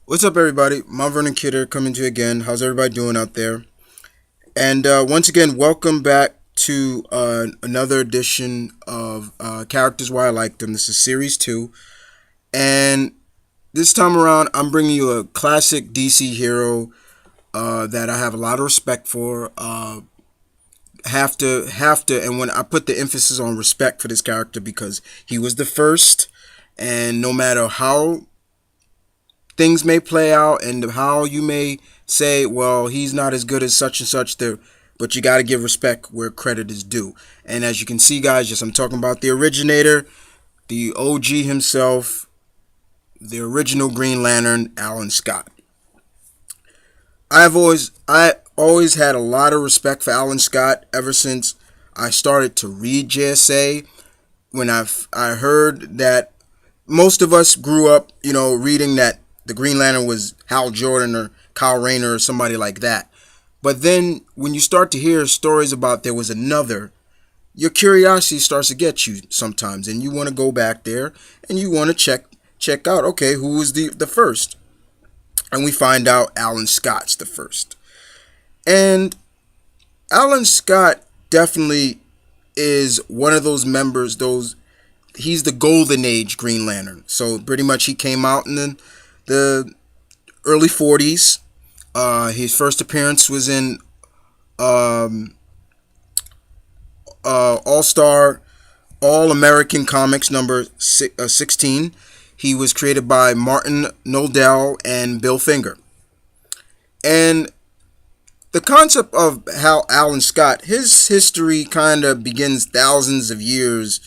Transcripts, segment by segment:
What's up, everybody? Mount Vernon Kidder coming to you again. How's everybody doing out there? And once again, welcome back to another edition of Characters Why I Like Them. This is Series 2. And this time around, I'm bringing you a classic DC hero that I have a lot of respect for. And when I put the emphasis on respect for this character because he was the first, and no matter how things may play out and how you may say, well, he's not as good as such and such there, but you got to give respect where credit is due. And as you can see, guys, yes, I'm talking about the originator, the OG himself, the original Green Lantern, Alan Scott. I always had a lot of respect for Alan Scott ever since I started to read JSA. When I heard that most of us grew up, reading that the Green Lantern was Hal Jordan or Kyle Rayner or somebody like that. But then when you start to hear stories about there was another, your curiosity starts to get you sometimes, and you want to go back there and you want to check out, okay, who was the first? And we find out Alan Scott's the first. And Alan Scott definitely is one of those members, he's the golden age Green Lantern. So pretty much he came out in the early 40s. His first appearance was in All Star All American Comics number 16. He was created by Martin Noldell and Bill Finger. And the concept of how Alan Scott, his history kind of begins thousands of years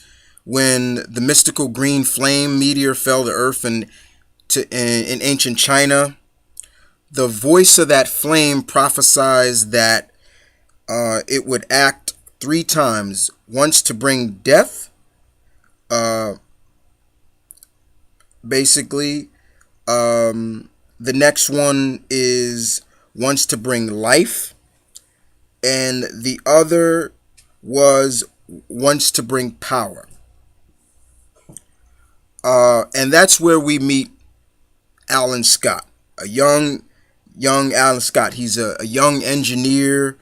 when the mystical green flame meteor fell to Earth in ancient China. The voice of that flame prophesied that it would act three times. Once to bring death, uh, basically. The next one is once to bring life. And the other was once to bring power. And that's where we meet Alan Scott, a young Alan Scott. He's a young engineer,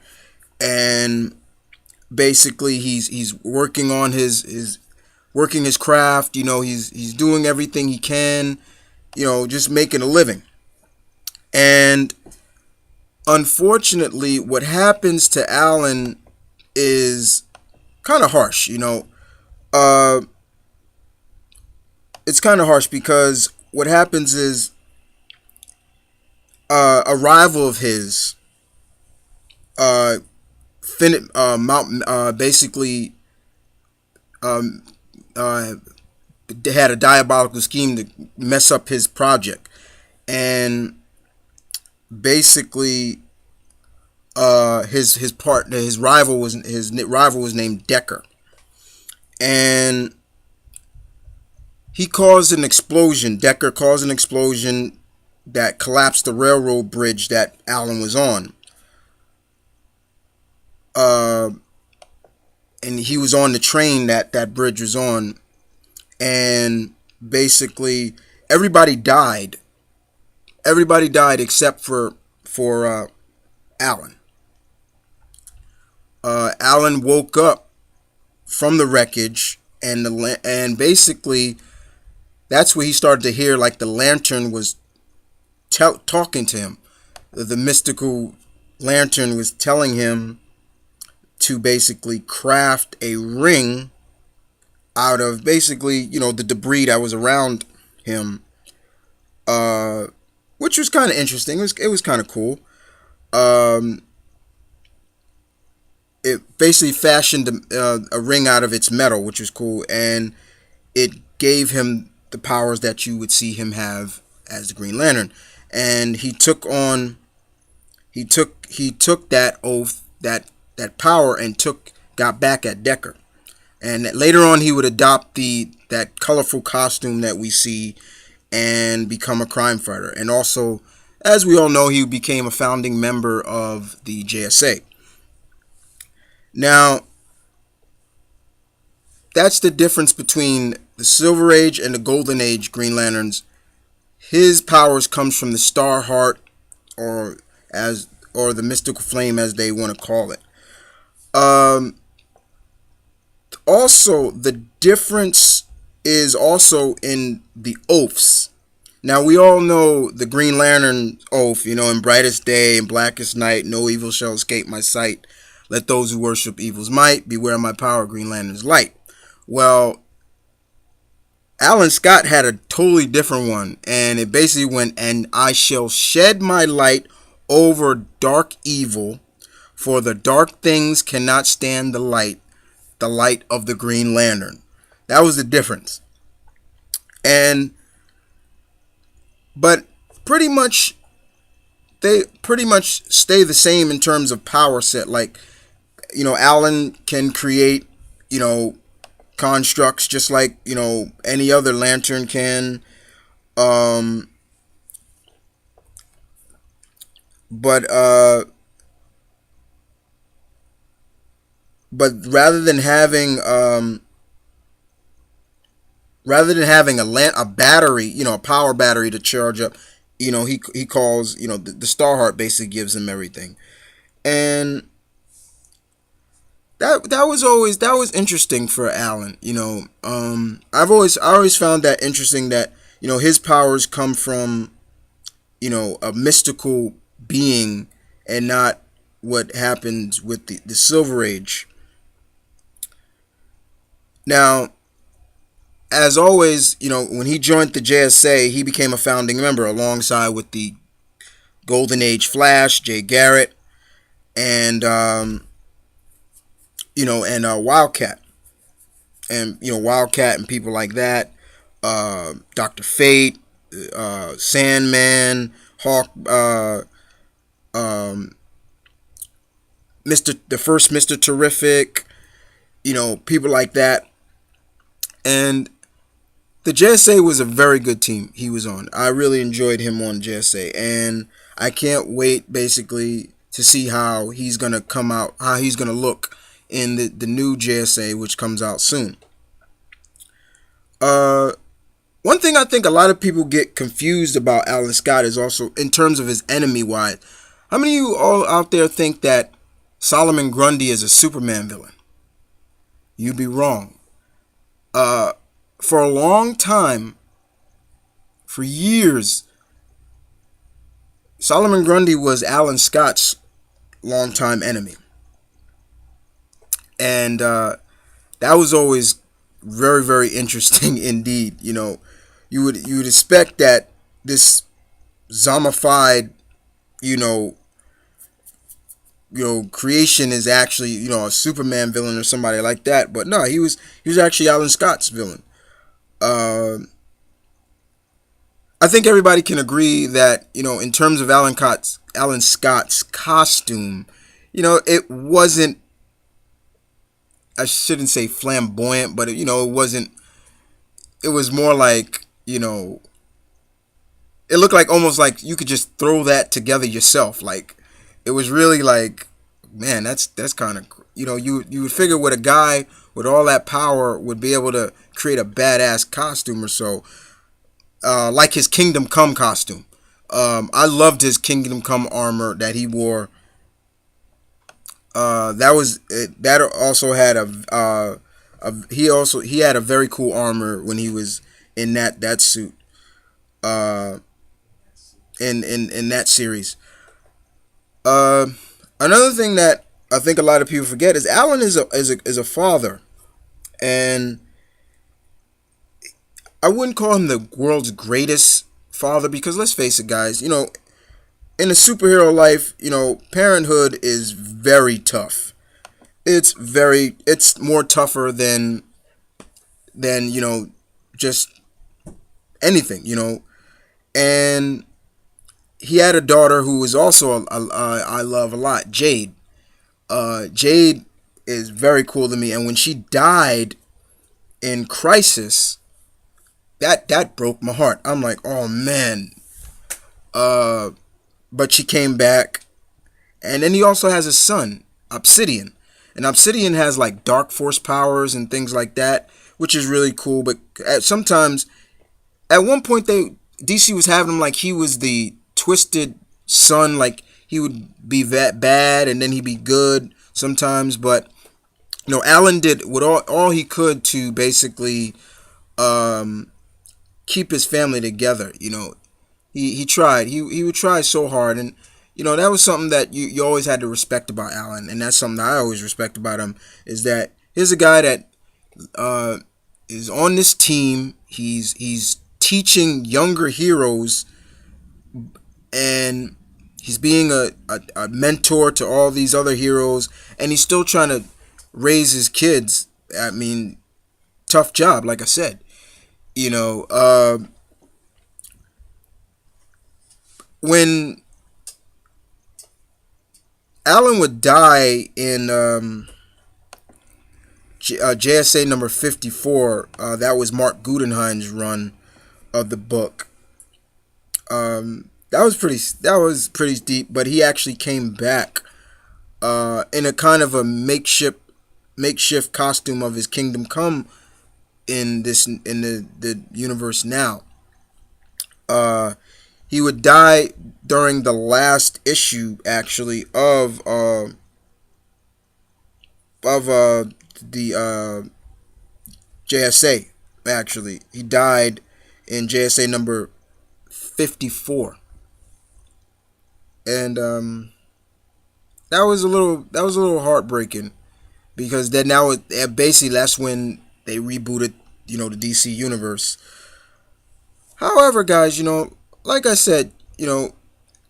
and basically he's working on his working his craft. He's doing everything he can. Just making a living. And unfortunately, what happens to Alan is kind of harsh. Uh, it's kind of harsh because what happens is a rival of his, uh, basically um, uh, had a diabolical scheme to mess up his project, and basically his rival was named Decker, and he caused an explosion. Decker caused an explosion that collapsed the railroad bridge that Alan was on. Uh, and he was on the train that bridge was on, and basically everybody died. Everybody died except for Alan. Alan woke up from the wreckage, and basically that's where he started to hear like the lantern was talking to him. The mystical lantern was telling him to basically craft a ring out of basically the debris that was around him, uh, which was kind of interesting. It was kind of cool. Um, it basically fashioned a ring out of its metal, which was cool, and it gave him the powers that you would see him have as the Green Lantern. And he took that oath, that power, and got back at Decker. And later on, he would adopt that colorful costume that we see and become a crime fighter. And also, as we all know, he became a founding member of the JSA. Now, that's the difference between the Silver Age and the Golden Age Green Lanterns. his powers comes from the star heart, or as or the mystical flame, as they want to call it. Um, Also, the difference is also in the oaths. Now, we all know the Green Lantern oath, in brightest day and blackest night, no evil shall escape my sight. Let those who worship evil's might beware my power, Green Lantern's light. Well, Alan Scott had a totally different one, and it basically went, and I shall shed my light over dark evil, for the dark things cannot stand the light of the Green Lantern. That was the difference. And but pretty much they pretty much stay the same in terms of power set. Like, Alan can create, you know, constructs just like, any other lantern can. Um but but rather than having a battery, a power battery to charge up, he calls, the Starheart basically gives him everything. And that was interesting for Alan. I always found that interesting that, his powers come from, a mystical being, and not what happens with the Silver Age. Now, as always, when he joined the JSA, he became a founding member alongside with the Golden Age Flash, Jay Garrett, and Wildcat, and Wildcat and people like that, Doctor Fate, Sandman, Hawk, um, the first Mister Terrific, people like that, and the JSA was a very good team he was on. I really enjoyed him on JSA, and I can't wait basically to see how he's gonna come out, how he's gonna look in the new JSA, which comes out soon. Uh, One thing I think a lot of people get confused about Alan Scott is also in terms of his enemy wise. How many of you all out there think that Solomon Grundy is a Superman villain? You'd be wrong. Uh, for a long time, for years, Solomon Grundy was Alan Scott's longtime enemy, and that was always very, very interesting indeed. You would expect that this zombified, you know, creation is actually, a Superman villain or somebody like that, but no, he was actually Alan Scott's villain. Uh, I think everybody can agree that, in terms of Alan Scott's costume, it wasn't, I shouldn't say flamboyant, but it wasn't. It was more like, it looked like almost like you could just throw that together yourself. Like, it was really like, man, that's kind of, you would figure with a guy with all that power would be able to create a badass costume or so, like his Kingdom Come costume. I loved his Kingdom Come armor that he wore. That also had he had a very cool armor when he was in that suit, uh, in that series. Uh, Another thing that I think a lot of people forget is Alan is a father, and I wouldn't call him the world's greatest father because let's face it, guys. In a superhero life, parenthood is very tough. It's more tougher than just anything. And he had a daughter who was also I love a lot, Jade. Jade is very cool to me, and when she died in Crisis, that broke my heart. I'm like, oh man. Uh, but she came back, and then he also has a son, Obsidian, and Obsidian has like dark force powers and things like that, which is really cool. But sometimes, at one point, DC was having him like he was the twisted son, like he would be that bad and then he'd be good sometimes. But Alan did what all he could to basically um, keep his family together. He tried. He would try so hard, and that was something that you always had to respect about Alan, and that's something that I always respect about him is that here's a guy that uh, is on this team. He's teaching younger heroes, and he's being a mentor to all these other heroes, and he's still trying to raise his kids. I mean, tough job, like I said. You know, when Alan would die in JSA number 54. That was Mark Guggenheim's run of the book. That was pretty deep, but he actually came back in a kind of a makeshift costume of his Kingdom Come in the universe now. Uh, he would die during the last issue, actually, of the JSA. Actually, he died in JSA number 54, and that was a little heartbreaking because then now basically that's when they rebooted the DC universe. However, guys, like I said,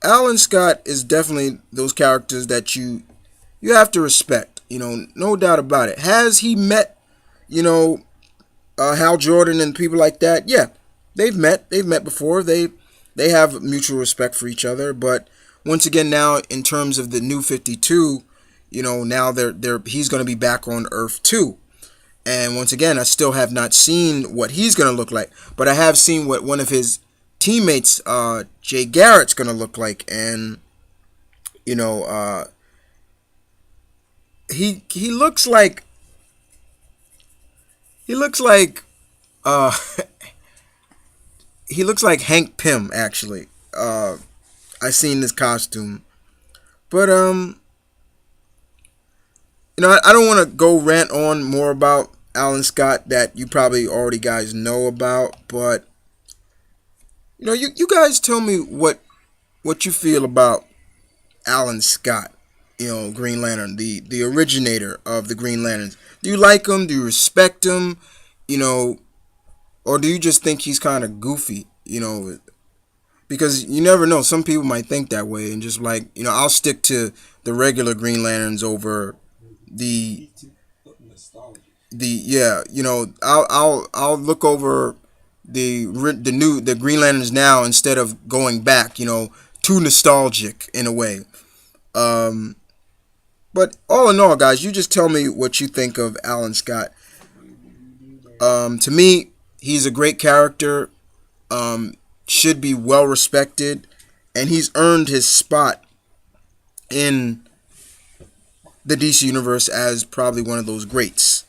Alan Scott is definitely those characters that you have to respect. No doubt about it. Has he met you know Hal Jordan and people like that? Yeah, they've met. They've met before. They have mutual respect for each other. But once again, now in terms of the New 52, now he's going to be back on Earth too. And once again, I still have not seen what he's going to look like, but I have seen what one of his teammates, Jay Garrett's, going to look like, and you know, he looks like uh, he looks like Hank Pym actually. I seen this costume, but I don't want to go rant on more about Alan Scott that you probably already guys know about, but you guys tell me what you feel about Alan Scott, Green Lantern, the originator of the Green Lanterns. Do you like him? Do you respect him? You know, or do you just think he's kind of goofy? Because you never know. Some people might think that way and just like, I'll stick to the regular Green Lanterns over the yeah, I'll look over the Green Lanterns now instead of going back, too nostalgic in a way. Um, but all in all, guys, you just tell me what you think of Alan Scott. To me, he's a great character. Should be well respected, and he's earned his spot in the DC universe as probably one of those greats.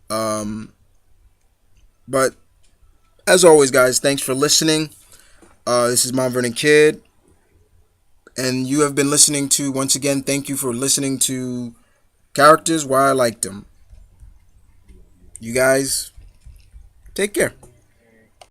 Um, but as always, guys, thanks for listening. This is Mount Vernon Kid, and you have been listening to, once again, thank you for listening to Characters Why I Liked Them. You guys, take care.